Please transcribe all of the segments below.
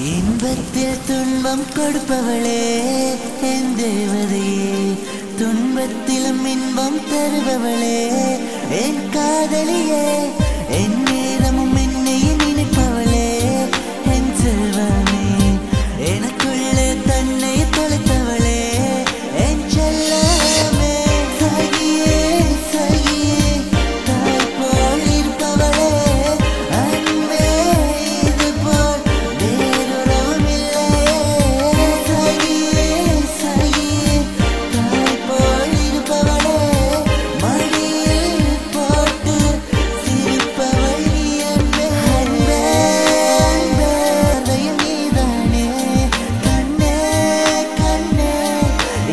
இன்பத்தில் துன்பம் கொடுப்பவளே என் தேவதையே, துன்பத்திலும் இன்பம் தருபவளே என் காதலியே, என் நேரமும் என்னை நினைப்பவளே என் செல்வமே, எனக்குள்ளே தன்னை தொலைத்தவளே என் செல்லமே. சகியே சகியே தாய் போல் இருப்பவளே, அன்பே இது போல் வேறொருவரும் இல்லையே. சகியே சகியே தாய் போல் இருப்பவளே, மடியில் போட்டு சிரிப்பவள் நீ அன்பே. அன்பே அன்பே இதயம் நீதானே, கண்ணே கண்ணே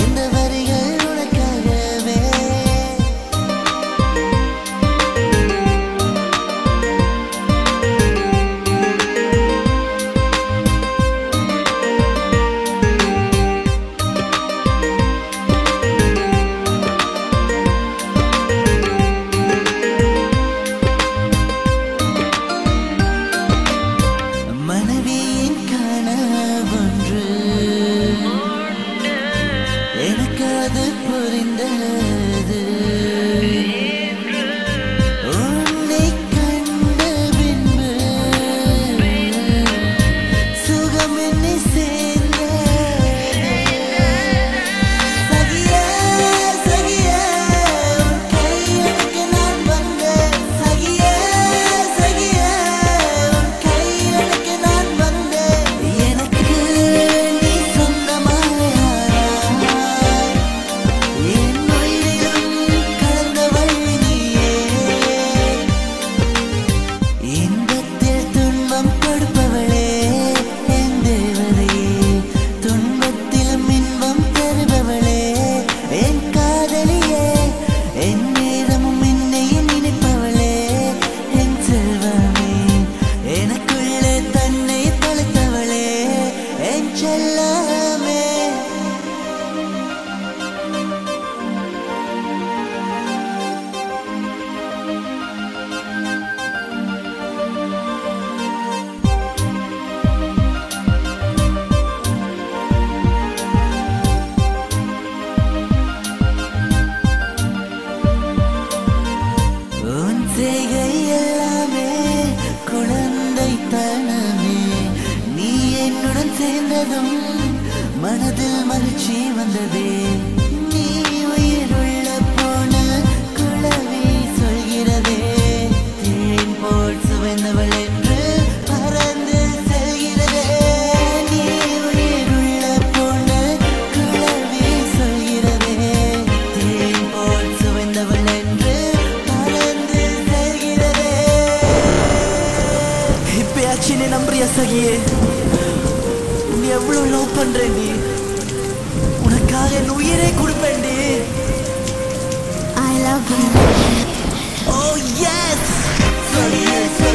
இந்த வரிகள் உனக்காகவே. மனைவியின் கனவொன்று எனக்கு அது புரிந்தது, உன்னை கண்ட பின்பு சுகம் என்னை சேர்ந்தது. சகியே சகியே உன் கையெடுக்க நான் வந்தேன், சகியே சகியே உன் கையெடுக்க நான் வந்தேன். எனக்கு நீ சொந்தமானாய், என் உயிரிலும் கலந்தவள் நீயே. இன்பத்தில் துன்பம் கொடுப்பவளே என் தேவதையே, துன்பத்திலும் இன்பம் தருபவளே என் காதலியே, என் நேரமும் என்னை நினைப்பவளே என் செல்வமே, எனக்குள்ளே தன்னை தொலைத்தவளே என் செல்லமே. உன் செய்கை எல்லாமே குழந்தைத்தனமே, நீ என்னுடன் சேர்ந்ததும் மனதில் மகிழ்ச்சி வந்ததே. நீ உயிருள்ள போன குளவி சொல்கிறதே, தேன் போல் சுவைந்தவள் என்று பறந்து செல்கிறதே. நீ உயிருள்ள போன குளவி சொல்கிறதே, தேன் போல் சுவைந்தவள் என்று பறந்து செல்கிறதே. இப்பயாச்சும் நீ நம்புறியா சகியே? நீ எவ்வளவு லவ் பண்ற, நீ உனக்காக என் உயிரை கொடுப்பேன்டி. I love you. Oh yes. சகியே சகியே